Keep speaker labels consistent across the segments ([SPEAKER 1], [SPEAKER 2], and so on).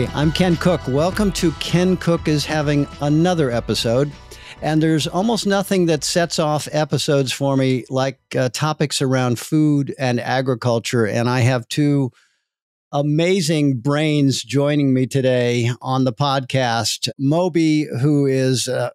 [SPEAKER 1] Hi, I'm Ken Cook. Welcome to Ken Cook is Having Another Episode. And there's almost nothing that sets off episodes for me like topics around food and agriculture. And I have two amazing brains joining me today on the podcast. Moby, who is a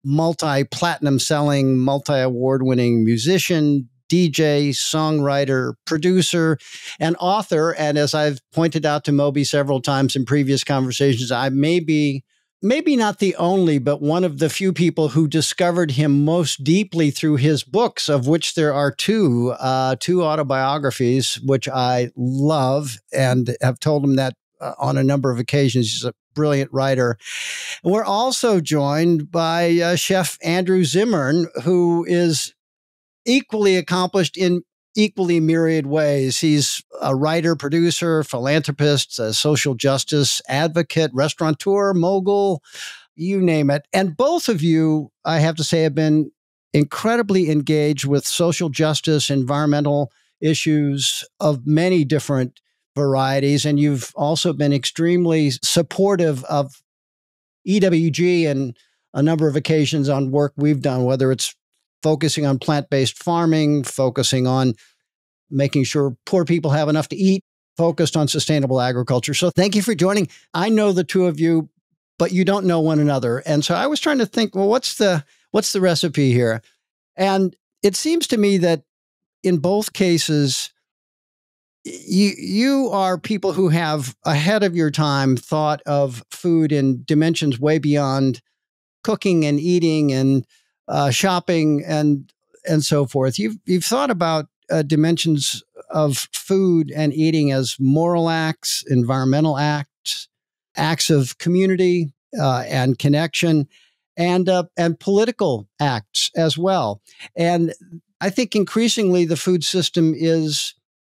[SPEAKER 1] multi-platinum selling, multi-award winning musician, DJ, songwriter, producer, and author. And as I've pointed out to Moby several times in previous conversations, I may be maybe not the only, but one of the few people who discovered him most deeply through his books, of which there are two autobiographies, which I love and have told him that on a number of occasions. He's a brilliant writer. And we're also joined by Chef Andrew Zimmern, who is equally accomplished in equally myriad ways. He's a writer, producer, philanthropist, a social justice advocate, restaurateur, mogul, you name it. And both of you, I have to say, have been incredibly engaged with social justice, environmental issues of many different varieties. And you've also been extremely supportive of EWG and a number of occasions on work we've done, whether it's focusing on plant-based farming, focusing on making sure poor people have enough to eat, focused on sustainable agriculture. So thank you for joining. I know the two of you, but you don't know one another. And so I was trying to think, well, what's the recipe here? And it seems to me that in both cases, you are people who have ahead of your time thought of food in dimensions way beyond cooking and eating and shopping and so forth. You've thought about dimensions of food and eating as moral acts, environmental acts, acts of community and connection, and political acts as well. And I think increasingly the food system is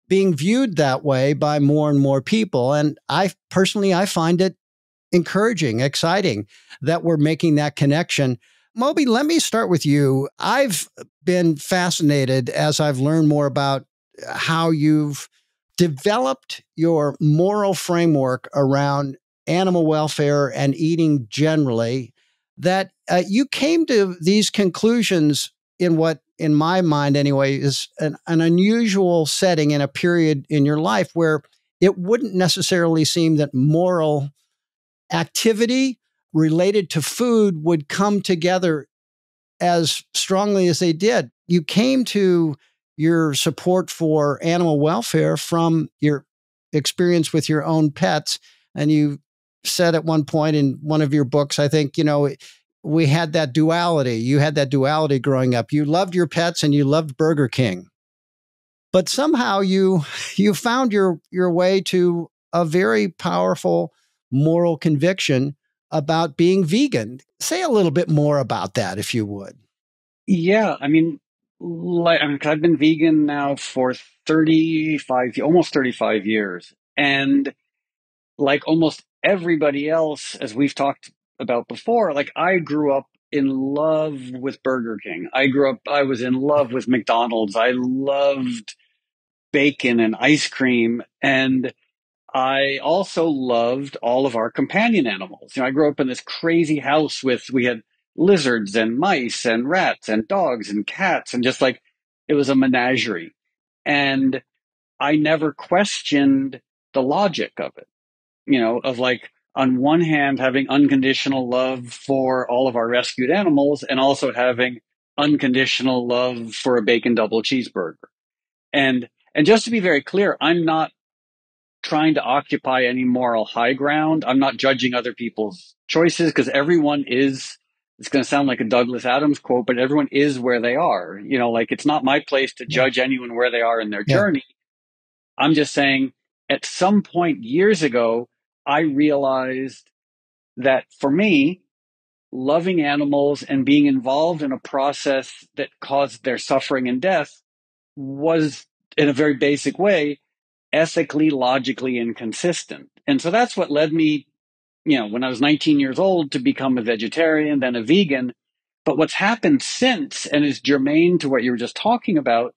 [SPEAKER 1] being viewed that way by more and more people. And I find it encouraging, exciting that we're making that connection. Moby, let me start with you. I've been fascinated as I've learned more about how you've developed your moral framework around animal welfare and eating generally, that you came to these conclusions in what, in my mind anyway, is an unusual setting in a period in your life where it wouldn't necessarily seem that moral activity related to food would come together as strongly as they did. You came to your support for animal welfare from your experience with your own pets. And you said at one point in one of your books, I think, we had that duality. You had that duality growing up. You loved your pets and you loved Burger King. But somehow you found your way to a very powerful moral conviction about being vegan. Say a little bit more about that, if you would.
[SPEAKER 2] Yeah, I've been vegan now for almost 35 years. And like almost everybody else, as we've talked about before, like I grew up in love with Burger King. I was in love with McDonald's. I loved bacon and ice cream. And I also loved all of our companion animals. I grew up in this crazy house we had lizards and mice and rats and dogs and cats and just like it was a menagerie. And I never questioned the logic of it, of like on one hand, having unconditional love for all of our rescued animals and also having unconditional love for a bacon double cheeseburger. And just to be very clear, I'm not trying to occupy any moral high ground. I'm not judging other people's choices because everyone is, it's going to sound like a Douglas Adams quote, but everyone is where they are. Like it's not my place to judge anyone where they are in their journey. I'm just saying at some point years ago, I realized that for me, loving animals and being involved in a process that caused their suffering and death was, in a very basic way, ethically, logically inconsistent. And so that's what led me, when I was 19 years old to become a vegetarian, then a vegan. But what's happened since, and is germane to what you were just talking about,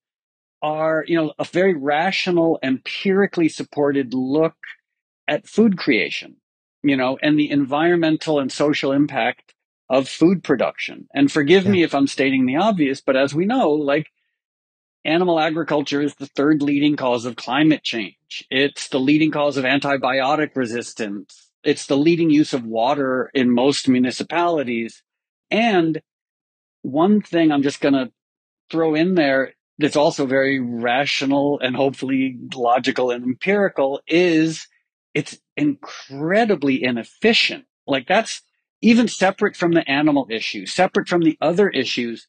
[SPEAKER 2] are, a very rational, empirically supported look at food creation. and the environmental and social impact of food production. And forgive
[SPEAKER 1] Yeah.
[SPEAKER 2] me if I'm stating the obvious, but as we know, like, animal agriculture is the third leading cause of climate change. It's the leading cause of antibiotic resistance. It's the leading use of water in most municipalities. And one thing I'm just going to throw in there that's also very rational and hopefully logical and empirical is it's incredibly inefficient. Like, that's even separate from the animal issue, separate from the other issues.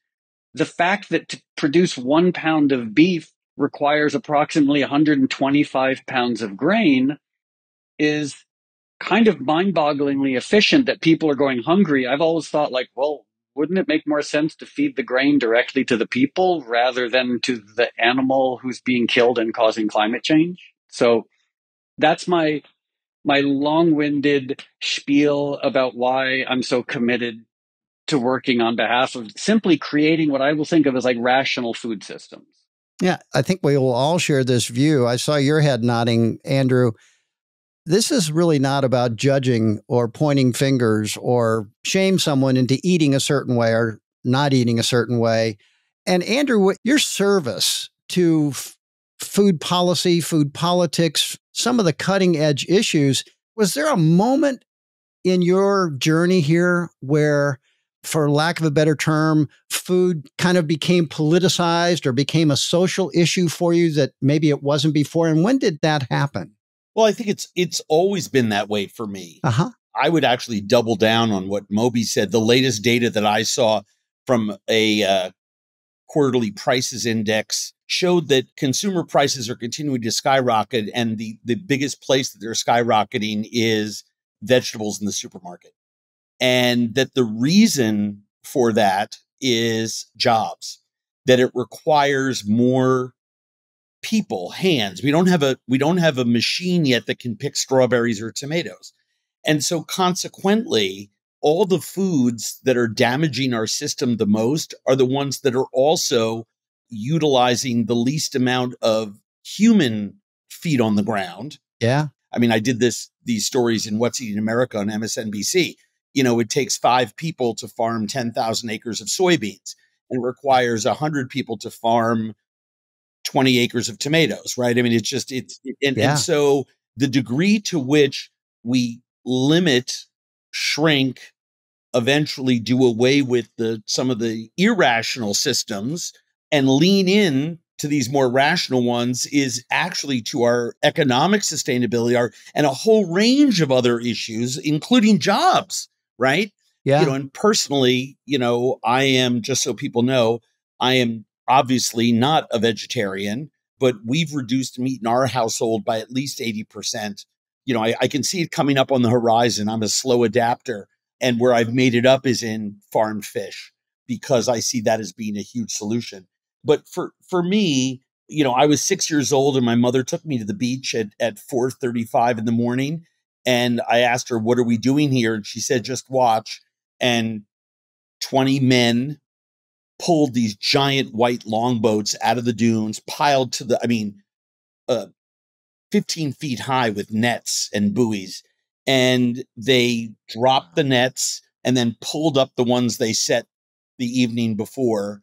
[SPEAKER 2] The fact that to produce 1 pound of beef requires approximately 125 pounds of grain is kind of mind-bogglingly efficient, that people are going hungry. I've always thought, like, well, wouldn't it make more sense to feed the grain directly to the people rather than to the animal who's being killed and causing climate change? So that's my long-winded spiel about why I'm so committed to working on behalf of simply creating what I will think of as like rational food systems.
[SPEAKER 1] Yeah, I think we will all share this view. I saw your head nodding, Andrew. This is really not about judging or pointing fingers or shame someone into eating a certain way or not eating a certain way. And Andrew, your service to food policy, food politics, some of the cutting edge issues, was there a moment in your journey here where, for lack of a better term, food kind of became politicized or became a social issue for you that maybe it wasn't before? And when did that happen?
[SPEAKER 3] Well, I think it's always been that way for me.
[SPEAKER 1] Uh-huh.
[SPEAKER 3] I would actually double down on what Moby said. The latest data that I saw from a quarterly prices index showed that consumer prices are continuing to skyrocket. And the biggest place that they're skyrocketing is vegetables in the supermarket. And that the reason for that is jobs, that it requires more people, hands. We don't have a machine yet that can pick strawberries or tomatoes. And so consequently, all the foods that are damaging our system the most are the ones that are also utilizing the least amount of human feet on the ground.
[SPEAKER 1] Yeah.
[SPEAKER 3] I mean, I did these stories in What's Eating America on MSNBC. It takes 5 people to farm 10,000 acres of soybeans, and it requires 100 people to farm 20 acres of tomatoes, right? I mean, and so the degree to which we limit, shrink, eventually do away with some of the irrational systems and lean in to these more rational ones is actually to our economic sustainability, and a whole range of other issues, including jobs, right?
[SPEAKER 1] Yeah.
[SPEAKER 3] And personally, I am, just so people know, I am obviously not a vegetarian, but we've reduced meat in our household by at least 80%. I can see it coming up on the horizon. I'm a slow adapter. And where I've made it up is in farmed fish, because I see that as being a huge solution. But for me, I was 6 years old and my mother took me to the beach at 4:35 in the morning. And I asked her, "What are we doing here?" And she said, "Just watch." And 20 men pulled these giant white longboats out of the dunes, piled to 15 feet high with nets and buoys. And they dropped the nets and then pulled up the ones they set the evening before,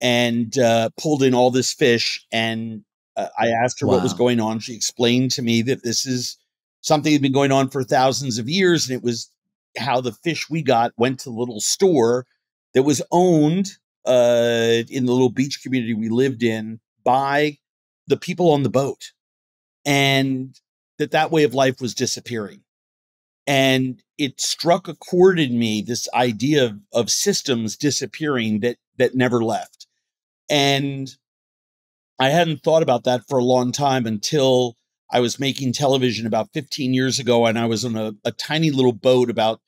[SPEAKER 3] and pulled in all this fish. And I asked her what was going on. She explained to me that this is something that had been going on for thousands of years. And it was how the fish we got went to the little store that was owned in the little beach community we lived in by the people on the boat. And that way of life was disappearing. And it struck a chord in me, this idea of systems disappearing that never left. And I hadn't thought about that for a long time until I was making television about 15 years ago. And I was on a tiny little boat about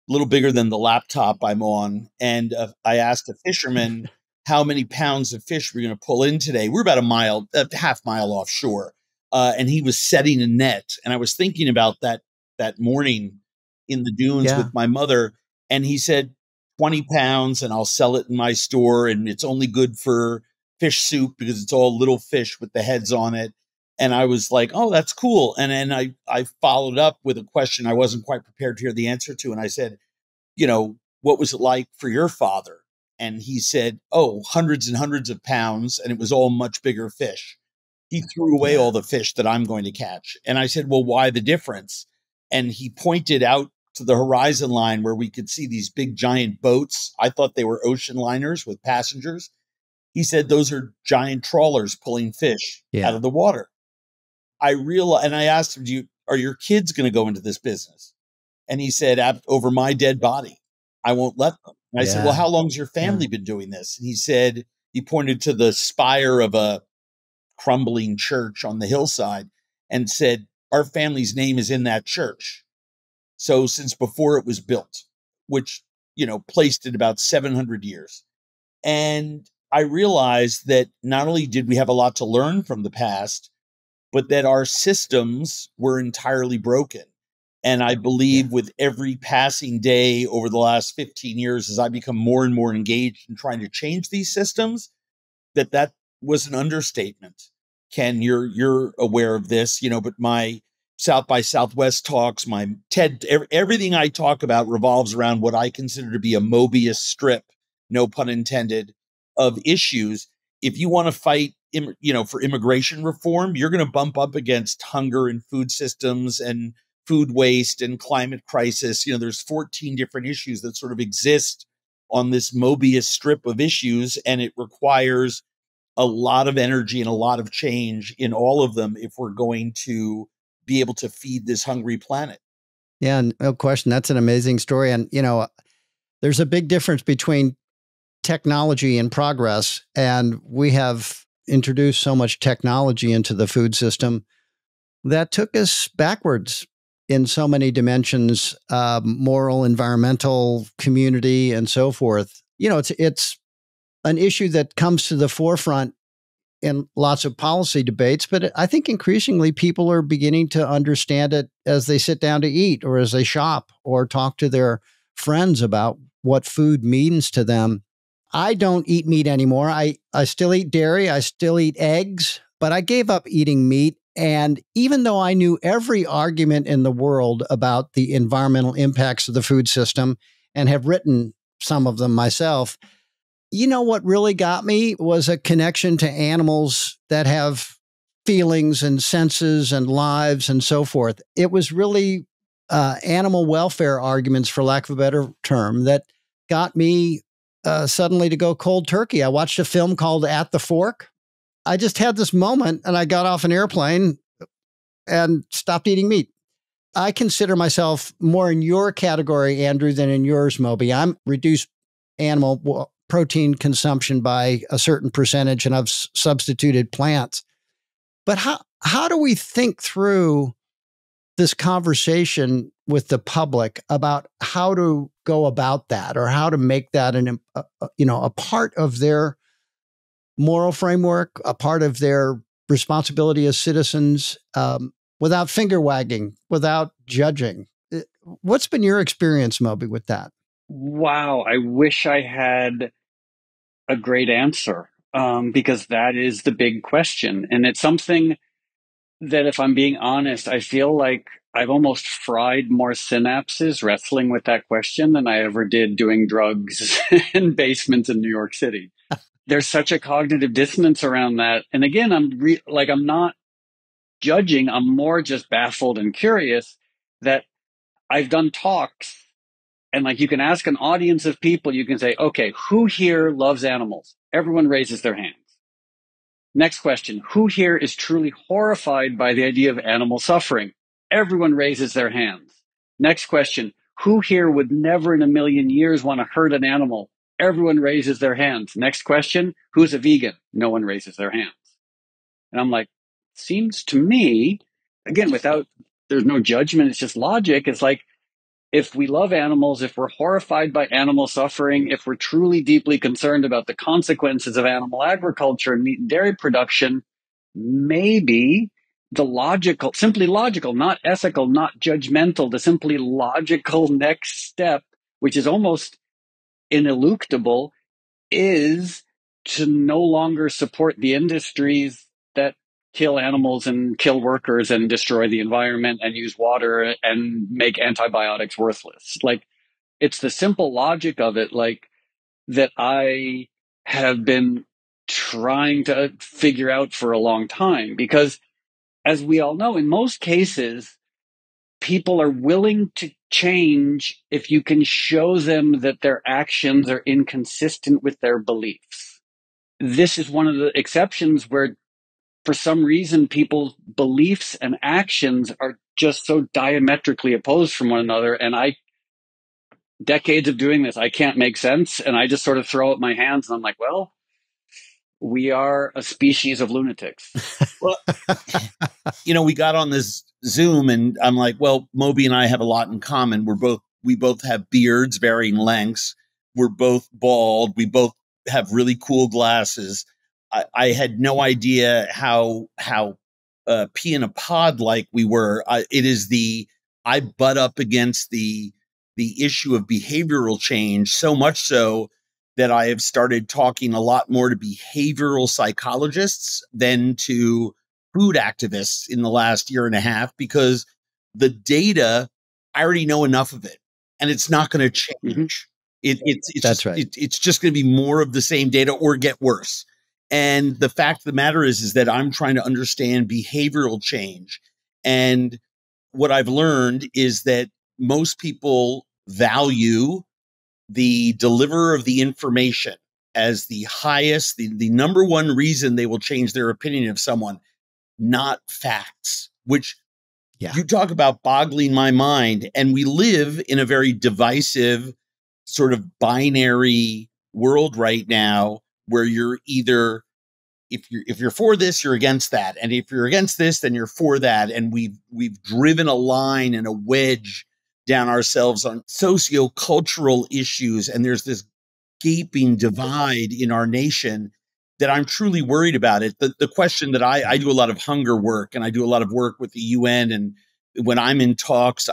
[SPEAKER 3] a little bigger than the laptop I'm on. And I asked a fisherman how many pounds of fish we're going to pull in today. We're about a half mile offshore. And he was setting a net. And I was thinking about that morning in the dunes with my mother. And he said, 20 pounds and I'll sell it in my store. And it's only good for fish soup because it's all little fish with the heads on it. And I was like, oh, that's cool. And then I followed up with a question I wasn't quite prepared to hear the answer to. And I said, what was it like for your father? And he said, oh, hundreds and hundreds of pounds. And it was all much bigger fish. He threw away all the fish that I'm going to catch. And I said, well, why the difference? And he pointed out to the horizon line where we could see these big giant boats. I thought they were ocean liners with passengers. He said, those are giant trawlers pulling fish out of the water. I realized, and I asked him, are your kids going to go into this business? And he said, over my dead body, I won't let them. And I said, well, how long's your family been doing this? And he said, he pointed to the spire of a crumbling church on the hillside and said, our family's name is in that church. So since before it was built, which, placed it about 700 years. And I realized that not only did we have a lot to learn from the past, but that our systems were entirely broken. And I believe with every passing day over the last 15 years, as I become more and more engaged in trying to change these systems, that was an understatement. Ken, you're aware of this, but my South by Southwest talks, my TED, everything I talk about revolves around what I consider to be a Mobius strip, no pun intended, of issues. If you want to fight, for immigration reform, you're going to bump up against hunger and food systems and food waste and climate crisis. There's 14 different issues that sort of exist on this Mobius strip of issues, and it requires a lot of energy and a lot of change in all of them if we're going to be able to feed this hungry planet.
[SPEAKER 1] Yeah, no question. That's an amazing story. And, there's a big difference between technology and progress. And we have introduced so much technology into the food system that took us backwards in so many dimensions, moral, environmental, community, and so forth. It's an issue that comes to the forefront in lots of policy debates, but I think increasingly people are beginning to understand it as they sit down to eat or as they shop or talk to their friends about what food means to them. I don't eat meat anymore. I still eat dairy. I still eat eggs, but I gave up eating meat. And even though I knew every argument in the world about the environmental impacts of the food system and have written some of them myself, what really got me was a connection to animals that have feelings and senses and lives and so forth. It was really animal welfare arguments, for lack of a better term, that got me suddenly to go cold turkey. I watched a film called At the Fork. I just had this moment and I got off an airplane and stopped eating meat. I consider myself more in your category, Andrew, than in yours, Moby. I'm reduced animal protein consumption by a certain percentage, and I've substituted plants. But how do we think through this conversation with the public about how to go about that, or how to make that a part of their moral framework, a part of their responsibility as citizens, without finger wagging, without judging? What's been your experience, Moby, with that?
[SPEAKER 2] Wow, I wish I had a great answer, because that is the big question. And it's something that, if I'm being honest, I feel like I've almost fried more synapses wrestling with that question than I ever did doing drugs in basements in New York City. There's such a cognitive dissonance around that. And again, I'm not judging. I'm more just baffled and curious that I've done talks, and you can ask an audience of people, you can say, okay, who here loves animals? Everyone raises their hands. Next question, who here is truly horrified by the idea of animal suffering? Everyone raises their hands. Next question, who here would never in a million years want to hurt an animal? Everyone raises their hands. Next question, who's a vegan? No one raises their hands. And I'm like, seems to me, again, there's no judgment, it's just logic. It's like, if we love animals, if we're horrified by animal suffering, if we're truly deeply concerned about the consequences of animal agriculture and meat and dairy production, maybe simply logical, not ethical, not judgmental, the simply logical next step, which is almost ineluctable, is to no longer support the industries that kill animals and kill workers and destroy the environment and use water and make antibiotics worthless. Like, it's the simple logic of it, like, that I have been trying to figure out for a long time. Because as we all know, in most cases, people are willing to change if you can show them that their actions are inconsistent with their beliefs. This is one of the exceptions where, for some reason, people's beliefs and actions are just so diametrically opposed from one another. And decades of doing this, I can't make sense. And I just sort of throw up my hands and I'm like, well, we are a species of lunatics.
[SPEAKER 3] Well, we got on this Zoom and I'm like, well, Moby and I have a lot in common. We both have beards, varying lengths. We're both bald. We both have really cool glasses. I had no idea how pea in a pod like we were. I butt up against the issue of behavioral change, so much so that I have started talking a lot more to behavioral psychologists than to food activists in the last year and a half, because the data, I already know enough of it and it's not going to change.
[SPEAKER 1] That's right.
[SPEAKER 3] It's just going to be more of the same data or get worse. And the fact of the matter is that I'm trying to understand behavioral change. And what I've learned is that most people value the deliverer of the information as the highest, the number one reason they will change their opinion of someone, not facts, which you talk about boggling my mind. And we live in a very divisive sort of binary world right now, where you're either, if you're for this, you're against that. And if you're against this, then you're for that. And we've driven a line and a wedge down ourselves on sociocultural issues. And there's this gaping divide in our nation that I'm truly worried about it. The question that I do a lot of hunger work, and I do a lot of work with the UN. And when I'm in talks,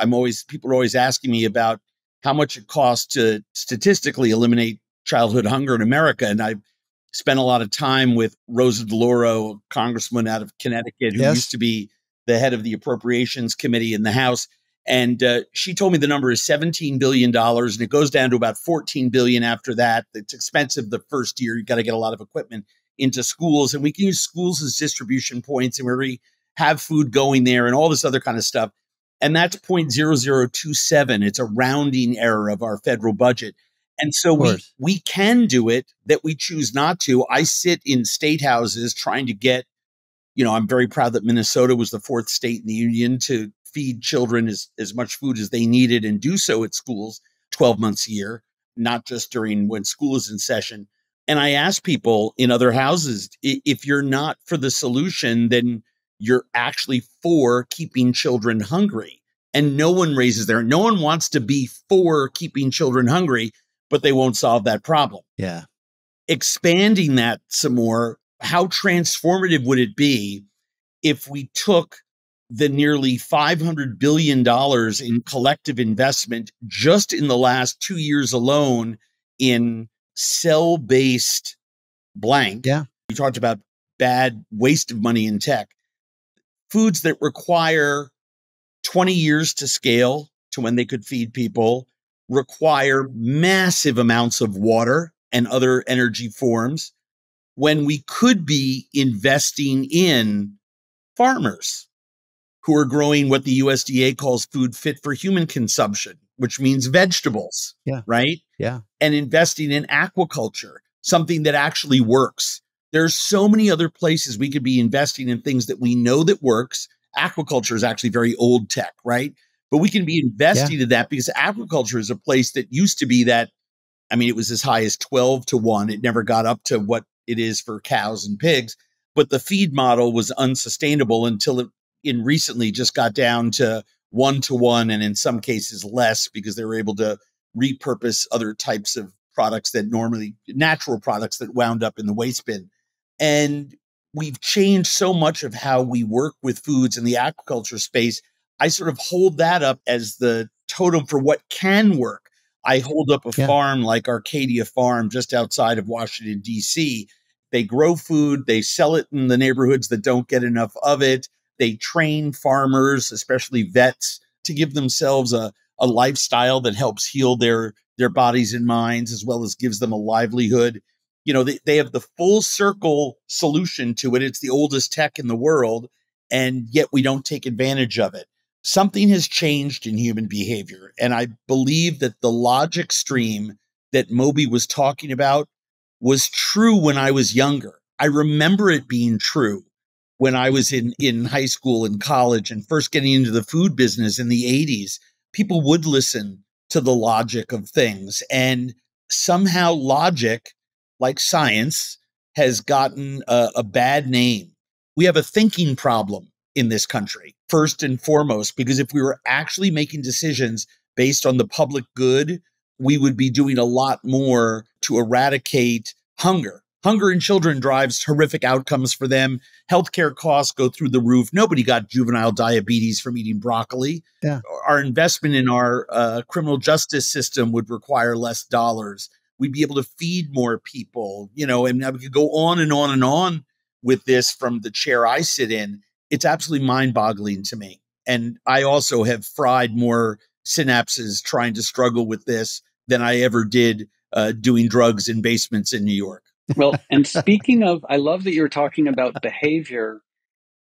[SPEAKER 3] people are always asking me about how much it costs to statistically eliminate childhood hunger in America. And I spent a lot of time with Rosa DeLauro, a congresswoman out of Connecticut, who used to be the head of the Appropriations Committee in the House. And she told me the number is $17 billion, and it goes down to about $14 billion after that. It's expensive the first year. You've got to get a lot of equipment into schools, and we can use schools as distribution points, and we already have food going there and all this other kind of stuff. And that's 0.0027. It's a rounding error of our federal budget. And so we can do it, that we choose not to. I sit in state houses trying to get, I'm very proud that Minnesota was the 4th state in the union to feed children as much food as they needed, and do so at schools 12 months a year, not just during when school is in session. And I ask people in other houses, if you're not for the solution, then you're actually for keeping children hungry. And no one wants to be for keeping children hungry, but they won't solve that problem.
[SPEAKER 1] Yeah.
[SPEAKER 3] Expanding that some more, how transformative would it be if we took the nearly $500 billion in collective investment just in the last 2 years alone in cell-based blank?
[SPEAKER 1] Yeah.
[SPEAKER 3] You talked about bad waste of money in tech. Foods that require 20 years to scale to when they could feed people, require massive amounts of water and other energy forms, when we could be investing in farmers who are growing what the USDA calls food fit for human consumption, which means vegetables, right?
[SPEAKER 1] Yeah.
[SPEAKER 3] And investing in aquaculture, something that actually works. There's so many other places we could be investing in things that we know that works. Aquaculture is actually very old tech, right? But we can be investing in that, because aquaculture is a place that used to be that, it was as high as 12-1. It never got up to what it is for cows and pigs, but the feed model was unsustainable until it recently just got down to 1-1, and in some cases less, because they were able to repurpose other types of products that natural products that wound up in the waste bin. And we've changed so much of how we work with foods in the aquaculture space. I sort of hold that up as the totem for what can work. I hold up a farm like Arcadia Farm just outside of Washington, D.C., They grow food, they sell it in the neighborhoods that don't get enough of it. They train farmers, especially vets, to give themselves a lifestyle that helps heal their bodies and minds, as well as gives them a livelihood. You know, they have the full circle solution to it. It's the oldest tech in the world, and yet we don't take advantage of it. Something has changed in human behavior. And I believe that the logic stream that Moby was talking about was true when I was younger. I remember it being true when I was in high school and college and first getting into the food business in the 80s. People would listen to the logic of things. And somehow logic, like science, has gotten a bad name. We have a thinking problem in this country, first and foremost, because if we were actually making decisions based on the public good, we would be doing a lot more to eradicate hunger. Hunger in children drives horrific outcomes for them. Healthcare costs go through the roof. Nobody got juvenile diabetes from eating broccoli.
[SPEAKER 1] Yeah.
[SPEAKER 3] Our investment in our criminal justice system would require less dollars. We'd be able to feed more people, you know, and we could go on and on and on with this from the chair I sit in. It's absolutely mind-boggling to me. And I also have fried more synapses trying to struggle with this than I ever did doing drugs in basements in New York.
[SPEAKER 2] Well, and speaking of, I love that you're talking about behavior,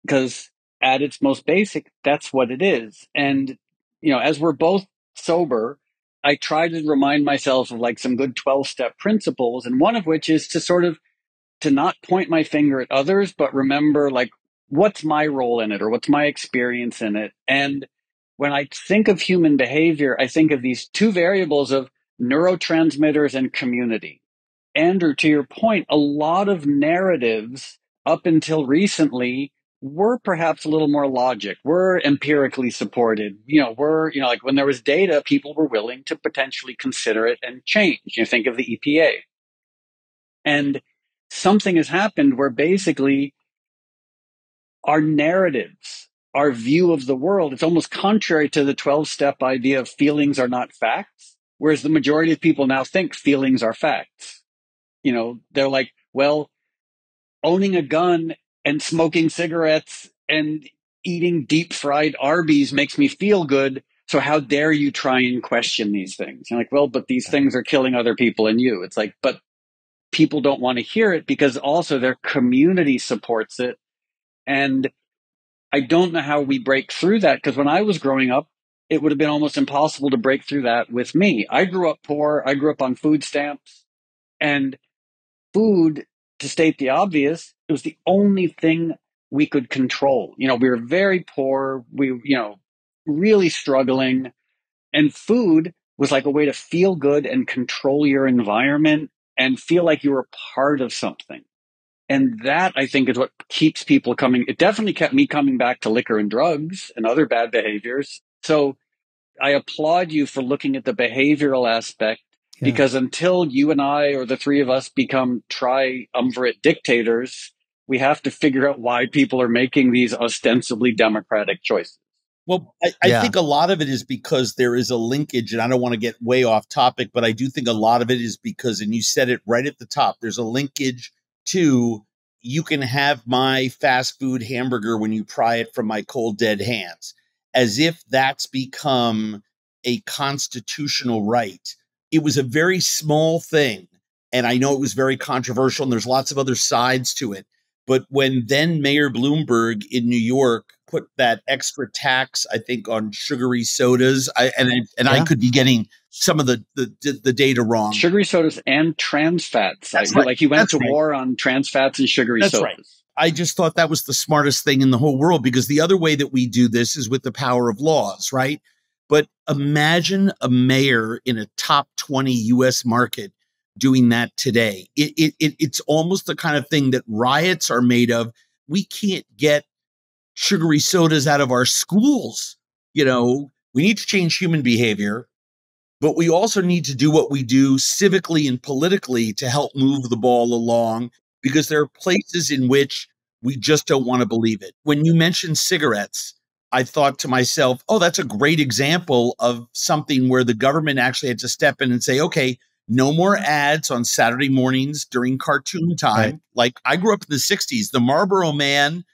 [SPEAKER 2] because at its most basic, that's what it is. And, you know, as we're both sober, I try to remind myself of like some good 12-step principles. And one of which is to sort of, to not point my finger at others, but remember like, what's my role in it, or what's my experience in it? And when I think of human behavior, I think of these two variables of neurotransmitters and community. Andrew, to your point, a lot of narratives up until recently were perhaps a little more logic, were empirically supported. Like when there was data, people were willing to potentially consider it and change. You think of the EPA. And something has happened where basically our narratives, our view of the world, it's almost contrary to the 12-step idea of feelings are not facts, whereas the majority of people now think feelings are facts. You know, they're like, well, owning a gun and smoking cigarettes and eating deep fried Arby's makes me feel good. So how dare you try and question these things? You're like, well, but these things are killing other people and you. It's like, but people don't want to hear it because also their community supports it. And I don't know how we break through that, because when I was growing up, it would have been almost impossible to break through that with me. I grew up poor. I grew up on food stamps, and food, to state the obvious, it was the only thing we could control. You know, we were very poor. Really struggling. And food was like a way to feel good and control your environment and feel like you were part of something. And that, I think, is what keeps people coming. It definitely kept me coming back to liquor and drugs and other bad behaviors. So I applaud you for looking at the behavioral aspect, because until you and I, or the three of us, become triumvirate dictators, we have to figure out why people are making these ostensibly democratic choices.
[SPEAKER 3] Well, I think a lot of it is because there is a linkage, and I don't want to get way off topic, but I do think a lot of it is because, and you said it right at the top, there's a linkage to, you can have my fast food hamburger when you pry it from my cold, dead hands, as if that's become a constitutional right. It was a very small thing, and I know it was very controversial, and there's lots of other sides to it. But when then Mayor Bloomberg in New York put that extra tax, I think, on sugary sodas, I could be getting some of the data wrong.
[SPEAKER 2] Sugary sodas and trans fats.
[SPEAKER 3] Right.
[SPEAKER 2] Like he went to war on trans fats and sugary sodas. Right.
[SPEAKER 3] I just thought that was the smartest thing in the whole world, because the other way that we do this is with the power of laws, right? But imagine a mayor in a top 20 U.S. market doing that today. It's almost the kind of thing that riots are made of. We can't get sugary sodas out of our schools. You know, we need to change human behavior, but we also need to do what we do civically and politically to help move the ball along, because there are places in which we just don't want to believe it. When you mentioned cigarettes, I thought to myself, oh, that's a great example of something where the government actually had to step in and say, okay, no more ads on Saturday mornings during cartoon time.
[SPEAKER 1] Right.
[SPEAKER 3] Like I grew up in the 60s, the Marlboro Man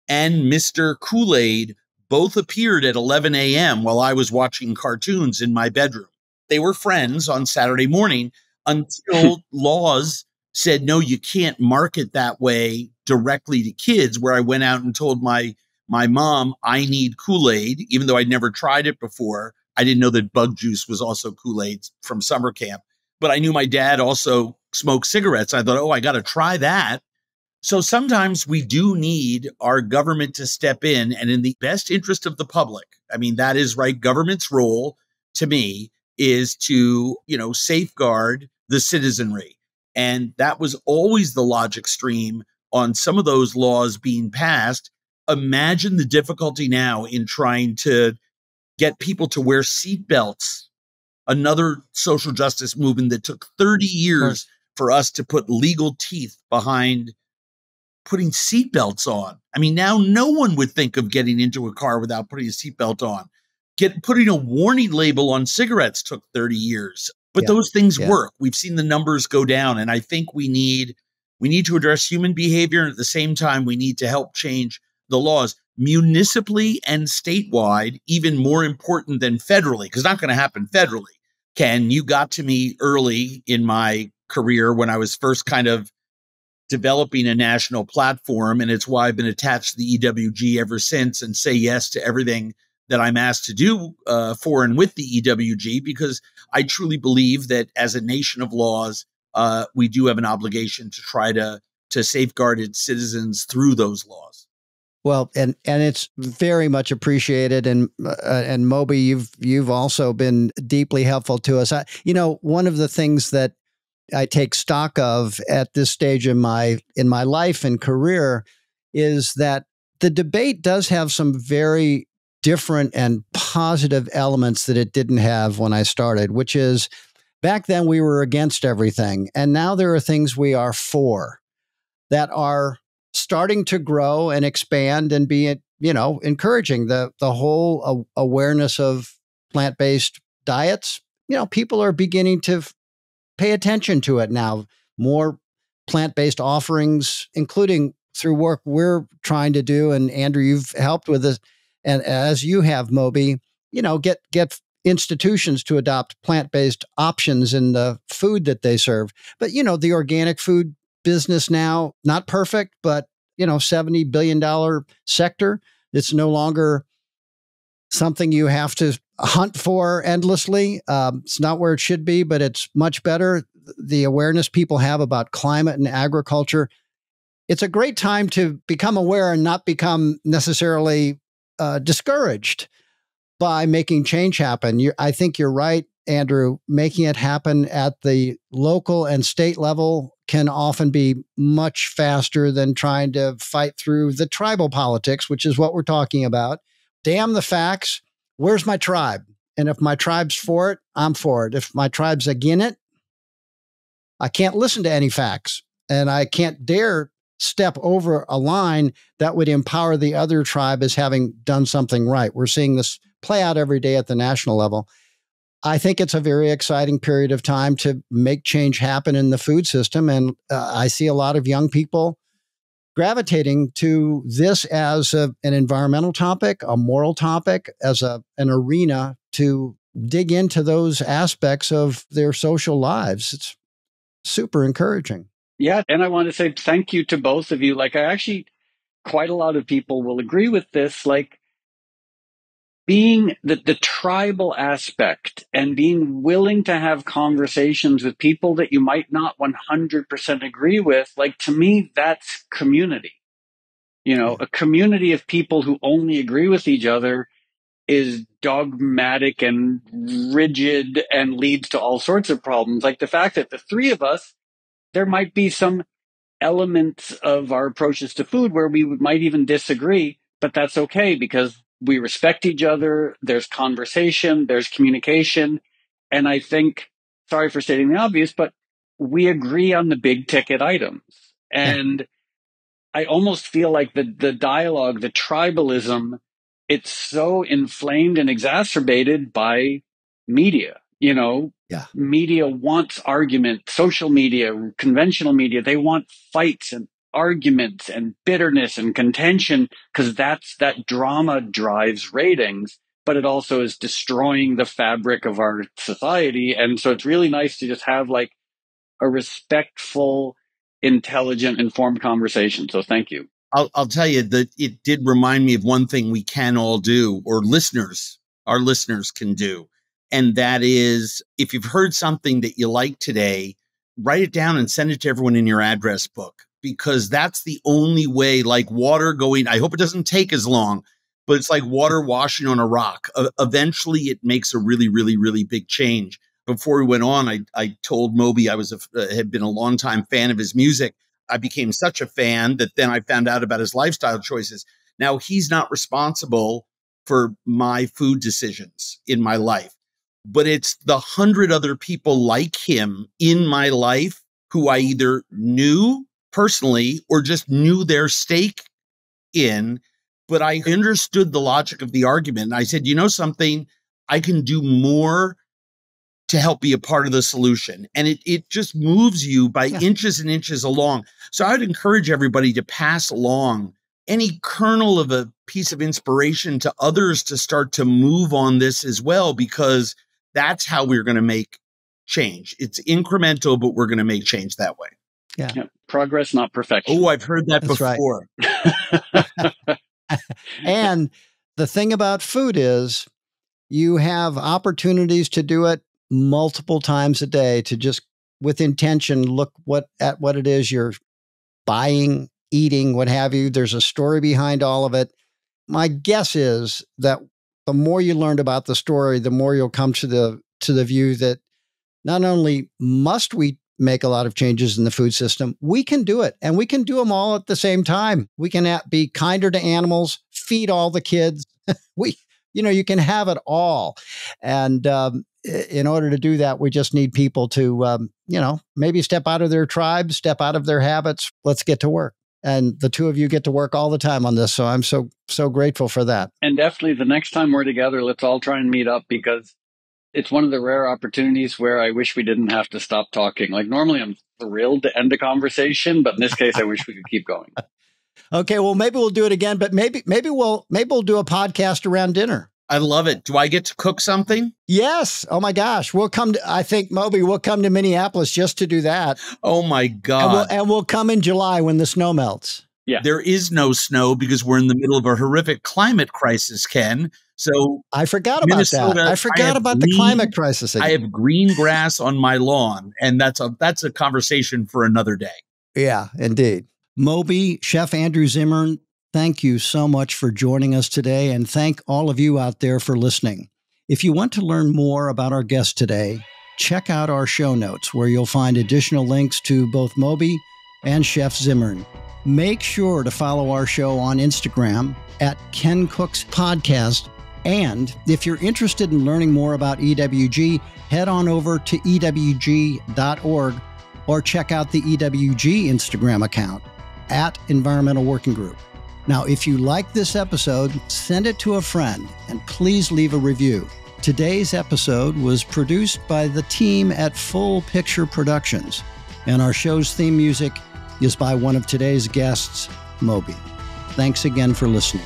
[SPEAKER 3] and Mr. Kool-Aid both appeared at 11 a.m. while I was watching cartoons in my bedroom. They were friends on Saturday morning until laws said, no, you can't market that way directly to kids, where I went out and told my mom, I need Kool-Aid, even though I'd never tried it before. I didn't know that bug juice was also Kool-Aid from summer camp, but I knew my dad also smoked cigarettes. I thought, oh, I got to try that. So sometimes we do need our government to step in the best interest of the public. I mean, that is right. Government's role to me is to, safeguard the citizenry. And that was always the logic stream on some of those laws being passed. Imagine the difficulty now in trying to get people to wear seatbelts, another social justice movement that took 30 years for us to put legal teeth behind putting seatbelts on. I mean, now no one would think of getting into a car without putting a seatbelt on. Putting a warning label on cigarettes took 30 years. But those things work. We've seen the numbers go down. And I think we need to address human behavior. And at the same time, we need to help change the laws municipally and statewide, even more important than federally, because it's not going to happen federally. Ken, you got to me early in my career when I was first kind of developing a national platform. And it's why I've been attached to the EWG ever since and say yes to everything that I'm asked to do for and with the EWG, because I truly believe that as a nation of laws, we do have an obligation to try to safeguard its citizens through those laws.
[SPEAKER 1] Well, and it's very much appreciated. And Moby, you've also been deeply helpful to us. One of the things that I take stock of at this stage in my life and career is that the debate does have some very different and positive elements that it didn't have when I started, which is back then we were against everything. And now there are things we are for that are starting to grow and expand and be, encouraging the whole awareness of plant-based diets. People are beginning to pay attention to it now. More plant-based offerings, including through work we're trying to do. And Andrew, you've helped with this. And as you have, Moby, get institutions to adopt plant-based options in the food that they serve. But, the organic food business now, not perfect, but, $70 billion sector. It's no longer something you have to hunt for endlessly. It's not where it should be, but it's much better. The awareness people have about climate and agriculture. It's a great time to become aware and not become necessarily discouraged by making change happen. I think you're right, Andrew. Making it happen at the local and state level can often be much faster than trying to fight through the tribal politics, which is what we're talking about. Damn the facts. Where's my tribe? And if my tribe's for it, I'm for it. If my tribe's against it, I can't listen to any facts. And I can't dare step over a line that would empower the other tribe as having done something right. We're seeing this play out every day at the national level. I think it's a very exciting period of time to make change happen in the food system. And I see a lot of young people gravitating to this as an environmental topic, a moral topic, as an arena to dig into those aspects of their social lives. It's super encouraging.
[SPEAKER 2] Yeah. And I want to say thank you to both of you. Quite a lot of people will agree with this. Being the tribal aspect and being willing to have conversations with people that you might not 100% agree with, to me, that's community. A community of people who only agree with each other is dogmatic and rigid and leads to all sorts of problems. Like the fact that the three of us, there might be some elements of our approaches to food where we might even disagree, but that's okay because we respect each other. There's conversation, there's communication. And I think, sorry for stating the obvious, but we agree on the big ticket items. And I almost feel like the dialogue, the tribalism, it's so inflamed and exacerbated by media.
[SPEAKER 1] Yeah.
[SPEAKER 2] Media wants argument, social media, conventional media. They want fights and arguments and bitterness and contention because that drama drives ratings, but it also is destroying the fabric of our society. And so it's really nice to just have like a respectful, intelligent, informed conversation. So thank you.
[SPEAKER 3] I'll tell you that it did remind me of one thing we can all do, or our listeners can do. And that is, if you've heard something that you like today, write it down and send it to everyone in your address book, because that's the only way, like water going, I hope it doesn't take as long, but it's like water washing on a rock. Eventually it makes a really, really, really big change. Before we went on, I told Moby I had been a longtime fan of his music. I became such a fan that then I found out about his lifestyle choices. Now he's not responsible for my food decisions in my life, but it's the 100 other people like him in my life who I either knew personally or just knew their stake in. But I understood the logic of the argument. And I said, you know something, I can do more to help be a part of the solution. And it just moves you by inches and inches along. So I would encourage everybody to pass along any kernel of a piece of inspiration to others to start to move on this as well, because that's how we're going to make change. It's incremental, but we're going to make change that way.
[SPEAKER 1] Yeah.
[SPEAKER 2] Progress, not perfection.
[SPEAKER 3] Oh, I've heard that
[SPEAKER 1] That's
[SPEAKER 3] before.
[SPEAKER 1] Right. And the thing about food is you have opportunities to do it multiple times a day, to just with intention look at what it is you're buying, eating, what have you. There's a story behind all of it. My guess is that the more you learned about the story, the more you'll come to the view that not only must we make a lot of changes in the food system, we can do it, and we can do them all at the same time. We can be kinder to animals, feed all the kids. You can have it all. And in order to do that, we just need people to, maybe step out of their tribe, step out of their habits. Let's get to work. And the two of you get to work all the time on this. So I'm so grateful for that.
[SPEAKER 2] And definitely the next time we're together, let's all try and meet up, because it's one of the rare opportunities where I wish we didn't have to stop talking. Like normally I'm thrilled to end a conversation, but in this case, I wish we could keep going.
[SPEAKER 1] Okay. Well, maybe we'll do it again, but maybe we'll do a podcast around dinner.
[SPEAKER 3] I love it. Do I get to cook something?
[SPEAKER 1] Yes. Oh my gosh. I think Moby will come to Minneapolis just to do that.
[SPEAKER 3] Oh my God.
[SPEAKER 1] And we'll come in July when the snow melts.
[SPEAKER 2] Yeah.
[SPEAKER 3] There is no snow because we're in the middle of a horrific climate crisis, Ken. So
[SPEAKER 1] I forgot about that. I forgot about the climate crisis again.
[SPEAKER 3] I have green grass on my lawn, and that's a conversation for another day.
[SPEAKER 1] Yeah, indeed. Moby, Chef Andrew Zimmern, thank you so much for joining us today, and thank all of you out there for listening. If you want to learn more about our guest today, check out our show notes where you'll find additional links to both Moby and Chef Zimmern. Make sure to follow our show on Instagram at Ken Cook's Podcast. And if you're interested in learning more about EWG, head on over to ewg.org or check out the EWG Instagram account at Environmental Working Group. Now, if you like this episode, send it to a friend and please leave a review. Today's episode was produced by the team at Full Picture Productions, and our show's theme music is by one of today's guests, Moby. Thanks again for listening.